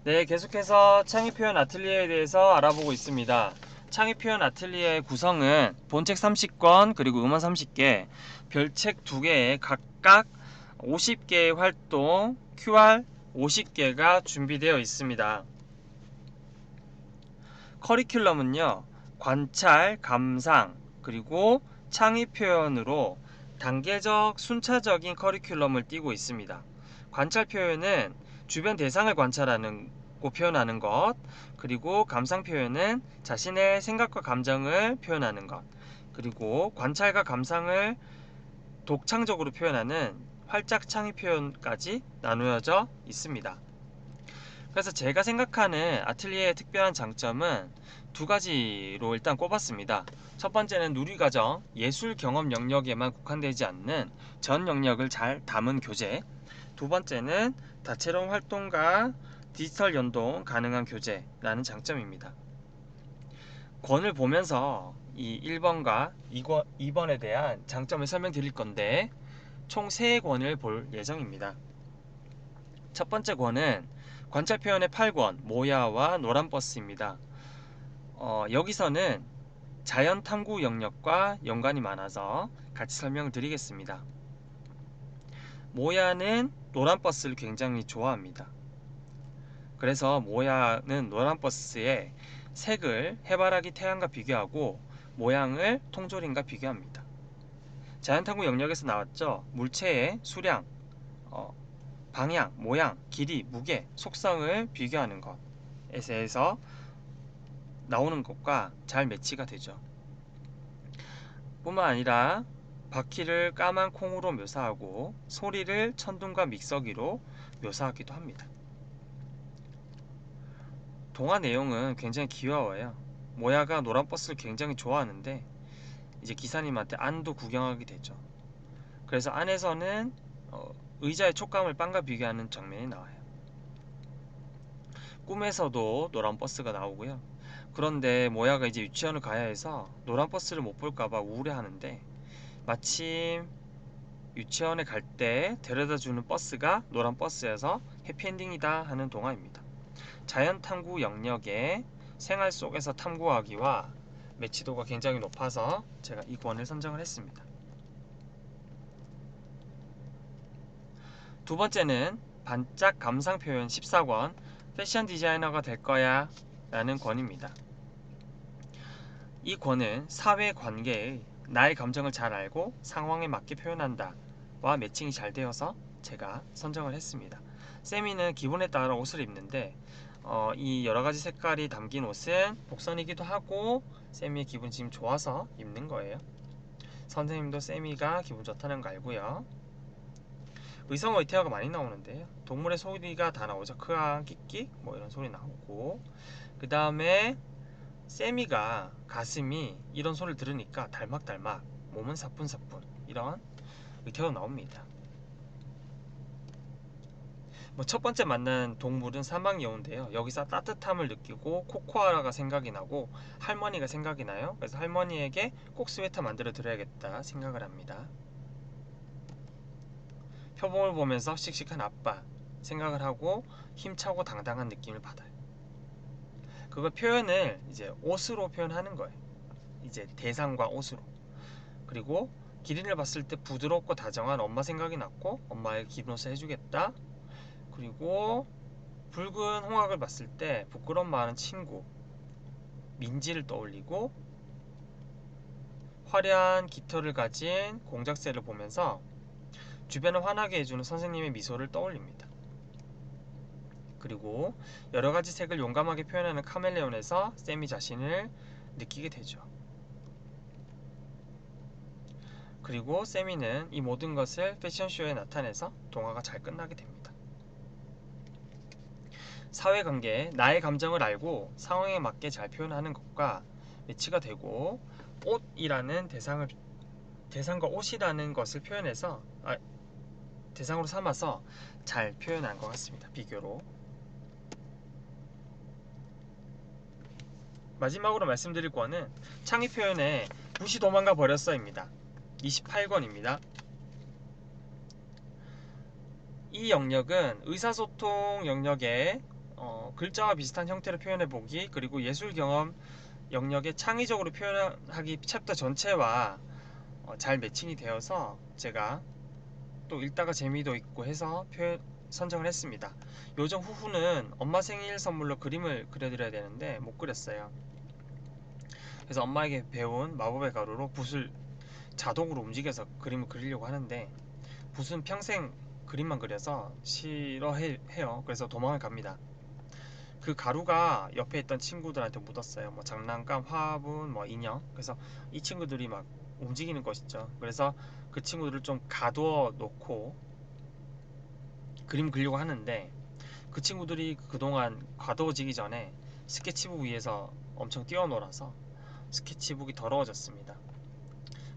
네, 계속해서 창의표현 아틀리에에 대해서 알아보고 있습니다. 창의표현 아틀리에의 구성은 본책 30권 그리고 음원 30개, 별책 2개에 각각 50개의 활동, QR 50개가 준비되어 있습니다. 커리큘럼은요, 관찰, 감상, 그리고 창의표현으로 단계적 순차적인 커리큘럼을 띠고 있습니다. 관찰 표현은 주변 대상을 관찰하고 표현하는 것, 그리고 감상 표현은 자신의 생각과 감정을 표현하는 것, 그리고 관찰과 감상을 독창적으로 표현하는 활짝 창의 표현까지 나누어져 있습니다. 그래서 제가 생각하는 아틀리에의 특별한 장점은 두 가지로 일단 꼽았습니다. 첫 번째는 누리과정, 예술 경험 영역에만 국한되지 않는 전 영역을 잘 담은 교재. 두 번째는 다채로운 활동과 디지털 연동 가능한 교재라는 장점입니다. 권을 보면서 이 1번과 2번에 대한 장점을 설명드릴 건데 총 3권을 볼 예정입니다. 첫 번째 권은 관찰 표현의 8권 모야와 노란버스입니다. 여기서는 자연 탐구 영역과 연관이 많아서 같이 설명을 드리겠습니다. 모야는 노란버스를 굉장히 좋아합니다. 그래서 모야는 노란버스의 색을 해바라기 태양과 비교하고 모양을 통조림과 비교합니다. 자연탐구 영역에서 나왔죠. 물체의 수량, 방향, 모양, 길이, 무게, 속성을 비교하는 것에서 나오는 것과 잘 매치가 되죠. 뿐만 아니라 바퀴를 까만 콩으로 묘사하고 소리를 천둥과 믹서기로 묘사하기도 합니다. 동화 내용은 굉장히 귀여워요. 모야가 노란 버스를 굉장히 좋아하는데 이제 기사님한테 안도 구경하게 되죠. 그래서 안에서는 의자의 촉감을 빵과 비교하는 장면이 나와요. 꿈에서도 노란 버스가 나오고요. 그런데 모야가 이제 유치원을 가야 해서 노란 버스를 못 볼까봐 우울해하는데 마침 유치원에 갈 때 데려다 주는 버스가 노란 버스여서 해피엔딩이다 하는 동화입니다. 자연 탐구 영역에 생활 속에서 탐구하기와 매치도가 굉장히 높아서 제가 이 권을 선정을 했습니다. 두 번째는 반짝 감상 표현 14권 패션 디자이너가 될 거야 라는 권입니다. 이 권은 사회 관계의 나의 감정을 잘 알고 상황에 맞게 표현한다 와 매칭이 잘 되어서 제가 선정을 했습니다. 세미는 기분에 따라 옷을 입는데 이 여러가지 색깔이 담긴 옷은 복선이기도 하고 세미의 기분 지금 좋아서 입는 거예요. 선생님도 세미가 기분 좋다는 거 알고요. 의성어 의태어가 많이 나오는데요. 동물의 소리가 다 나오죠. 크아, 끽끽 뭐 이런 소리 나오고, 그 다음에 세미가 가슴이 이런 소리를 들으니까 달막달막, 몸은 사뿐사뿐 이런 의태어 나옵니다. 첫 번째 만난 동물은 사막여우인데요. 여기서 따뜻함을 느끼고 코코아라가 생각이 나고 할머니가 생각이 나요. 그래서 할머니에게 꼭 스웨터 만들어 드려야겠다 생각을 합니다. 표범을 보면서 씩씩한 아빠 생각을 하고 힘차고 당당한 느낌을 받아요. 그걸 표현을 이제 옷으로 표현하는 거예요. 이제 대상과 옷으로. 그리고 기린을 봤을 때 부드럽고 다정한 엄마 생각이 났고 엄마의 기분 옷을 해주겠다. 그리고 붉은 홍학을 봤을 때 부끄러움 많은 친구 민지를 떠올리고 화려한 깃털을 가진 공작새를 보면서 주변을 환하게 해주는 선생님의 미소를 떠올립니다. 그리고 여러가지 색을 용감하게 표현하는 카멜레온에서 세미 자신을 느끼게 되죠. 그리고 세미는 이 모든 것을 패션쇼에 나타내서 동화가 잘 끝나게 됩니다. 사회관계, 나의 감정을 알고 상황에 맞게 잘 표현하는 것과 매치가 되고 옷이라는 대상과 옷이라는 것을 표현해서 대상으로 삼아서 잘 표현한 것 같습니다. 비교로. 마지막으로 말씀드릴 권은 창의 표현에 붓이 도망가 버렸어입니다. 28권입니다. 이 영역은 의사소통 영역에 글자와 비슷한 형태로 표현해보기, 그리고 예술 경험 영역에 창의적으로 표현하기 챕터 전체와 잘 매칭이 되어서 제가 또 읽다가 재미도 있고 해서 선정을 했습니다. 요정 후후는 엄마 생일 선물로 그림을 그려드려야 되는데 못 그렸어요. 그래서 엄마에게 배운 마법의 가루로 붓을 자동으로 움직여서 그림을 그리려고 하는데 붓은 평생 그림만 그려서 싫어해요. 그래서 도망을 갑니다. 그 가루가 옆에 있던 친구들한테 묻었어요. 뭐 장난감, 화분, 뭐 인형. 그래서 이 친구들이 막 움직이는 것이죠. 그래서 그 친구들을 좀 가두어 놓고 그림 그리려고 하는데 그 친구들이 그동안 가두어지기 전에 스케치북 위에서 엄청 뛰어놀아서 스케치북이 더러워졌습니다.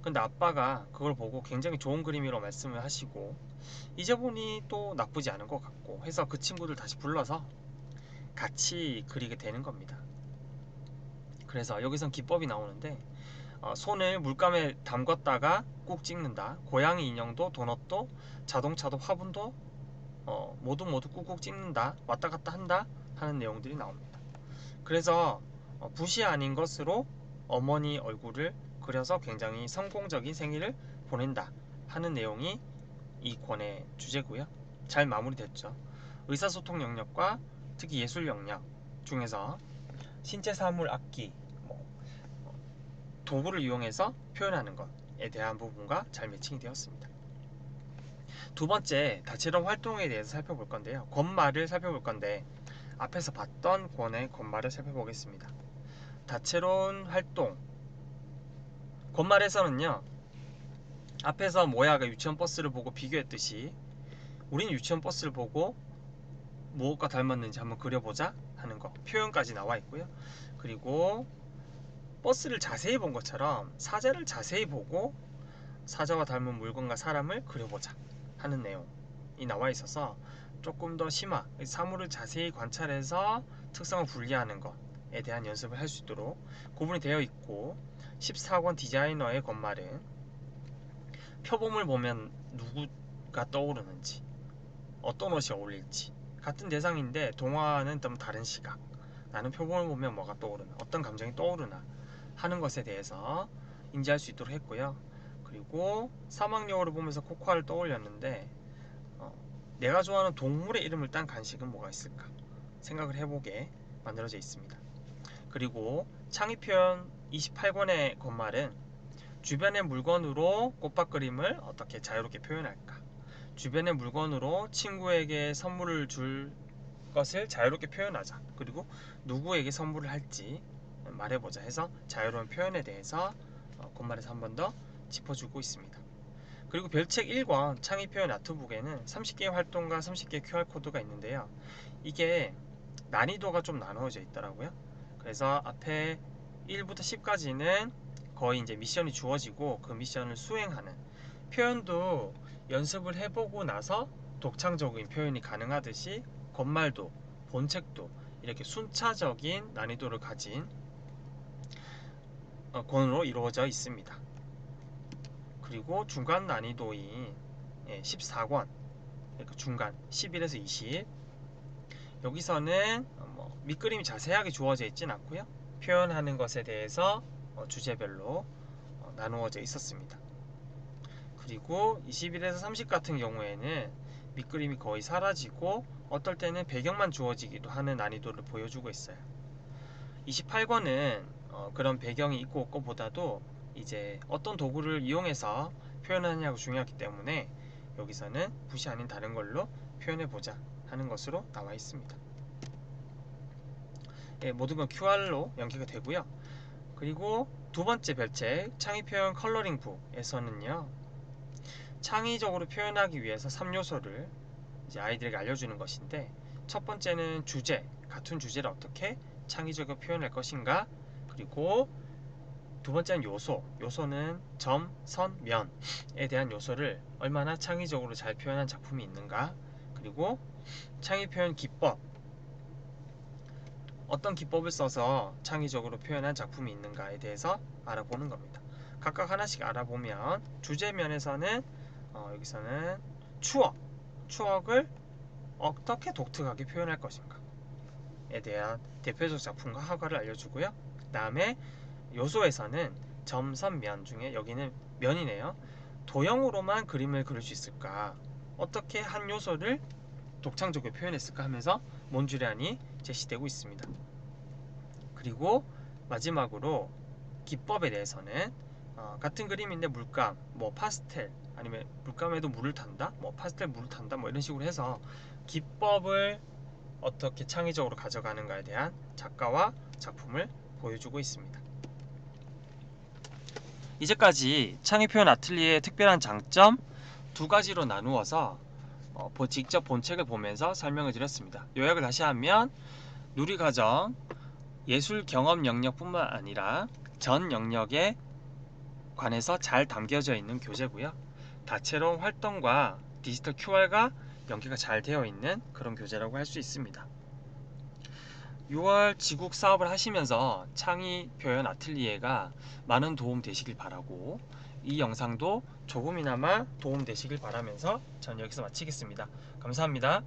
근데 아빠가 그걸 보고 굉장히 좋은 그림이라고 말씀을 하시고 이제 보니 또 나쁘지 않은 것 같고 해서 그 친구들 다시 불러서 같이 그리게 되는 겁니다. 그래서 여기선 기법이 나오는데 손을 물감에 담갔다가 꾹 찍는다. 고양이 인형도 도넛도 자동차도 화분도 모두 꾹꾹 찍는다. 왔다 갔다 한다 하는 내용들이 나옵니다. 그래서 붓이 아닌 것으로 어머니 얼굴을 그려서 굉장히 성공적인 생일을 보낸다 하는 내용이 이 권의 주제고요. 잘 마무리됐죠. 의사소통 영역과 특히 예술 영역 중에서 신체 사물 악기, 도구를 이용해서 표현하는 것에 대한 부분과 잘 매칭이 되었습니다. 두 번째, 다채로운 활동에 대해서 살펴볼 건데요. 권말을 살펴볼 건데 앞에서 봤던 권의 권말을 살펴보겠습니다. 다채로운 활동. 권말에서는요, 앞에서 모야가 유치원 버스를 보고 비교했듯이 우린 유치원 버스를 보고 무엇과 닮았는지 한번 그려보자 하는 거, 표현까지 나와 있고요. 그리고 버스를 자세히 본 것처럼 사자를 자세히 보고 사자와 닮은 물건과 사람을 그려보자 하는 내용이 나와 있어서 조금 더 심화, 사물을 자세히 관찰해서 특성을 분리하는 것에 대한 연습을 할 수 있도록 구분이 되어 있고, 14권 디자이너의 권말은 표범을 보면 누구가 떠오르는지, 어떤 옷이 어울릴지, 같은 대상인데 동화는 좀 다른 시각, 나는 표범을 보면 뭐가 떠오르나, 어떤 감정이 떠오르나 하는 것에 대해서 인지할 수 있도록 했고요. 그리고 사막여우를 보면서 코코아를 떠올렸는데 내가 좋아하는 동물의 이름을 딴 간식은 뭐가 있을까 생각을 해보게 만들어져 있습니다. 그리고 창의표현 28권의 권말은 주변의 물건으로 꽃밭 그림을 어떻게 자유롭게 표현할까, 주변의 물건으로 친구에게 선물을 줄 것을 자유롭게 표현하자, 그리고 누구에게 선물을 할지 말해보자 해서 자유로운 표현에 대해서 권말에서 한 번 더 짚어주고 있습니다. 그리고 별책 1권 창의표현 아트북에는 30개의 활동과 30개의 QR코드가 있는데요. 이게 난이도가 좀 나누어져 있더라고요. 그래서 앞에 1부터 10까지는 거의 이제 미션이 주어지고 그 미션을 수행하는, 표현도 연습을 해보고 나서 독창적인 표현이 가능하듯이 권말도 본책도 이렇게 순차적인 난이도를 가진 권으로 이루어져 있습니다. 그리고 중간 난이도인 14권, 그러니까 중간 11에서 20, 여기서는 밑그림이 자세하게 주어져 있진 않고요. 표현하는 것에 대해서 주제별로 나누어져 있었습니다. 그리고 21에서 30 같은 경우에는 밑그림이 거의 사라지고 어떨 때는 배경만 주어지기도 하는 난이도를 보여주고 있어요. 28권은 그런 배경이 있고 없고 보다도 이제 어떤 도구를 이용해서 표현하느냐가 중요하기 때문에 여기서는 붓이 아닌 다른 걸로 표현해보자 하는 것으로 나와 있습니다. 모든 건 QR로 연계가 되고요. 그리고 두 번째 별책 창의표현 컬러링북에서는요, 창의적으로 표현하기 위해서 3요소를 이제 아이들에게 알려주는 것인데, 첫 번째는 주제, 같은 주제를 어떻게 창의적으로 표현할 것인가, 그리고 두 번째는 요소는 점, 선, 면에 대한 요소를 얼마나 창의적으로 잘 표현한 작품이 있는가, 그리고 창의 표현 기법, 어떤 기법을 써서 창의적으로 표현한 작품이 있는가에 대해서 알아보는 겁니다. 각각 하나씩 알아보면, 주제 면에서는 여기서는 추억을 어떻게 독특하게 표현할 것인가, 대한 대표적 작품과 화가를 알려주고요. 그 다음에 요소에서는 점, 선, 면 중에 여기는 면이네요. 도형으로만 그림을 그릴 수 있을까? 어떻게 한 요소를 독창적으로 표현했을까 하면서 몬주리안이 제시되고 있습니다. 그리고 마지막으로 기법에 대해서는 같은 그림인데 물감, 뭐 파스텔, 아니면 물감에도 물을 탄다, 뭐 파스텔 물을 탄다, 뭐 이런 식으로 해서 기법을 어떻게 창의적으로 가져가는가에 대한 작가와 작품을 보여주고 있습니다. 이제까지 창의표현 아틀리에의 특별한 장점 두 가지로 나누어서 직접 본 책을 보면서 설명을 드렸습니다. 요약을 다시 하면 누리과정, 예술 경험 영역뿐만 아니라 전 영역에 관해서 잘 담겨져 있는 교재고요. 다채로운 활동과 디지털 QR과 연계가 잘 되어 있는 그런 교재라고 할 수 있습니다. 6월 지국 사업을 하시면서 창의 표현 아틀리에가 많은 도움 되시길 바라고, 이 영상도 조금이나마 도움 되시길 바라면서 전 여기서 마치겠습니다. 감사합니다.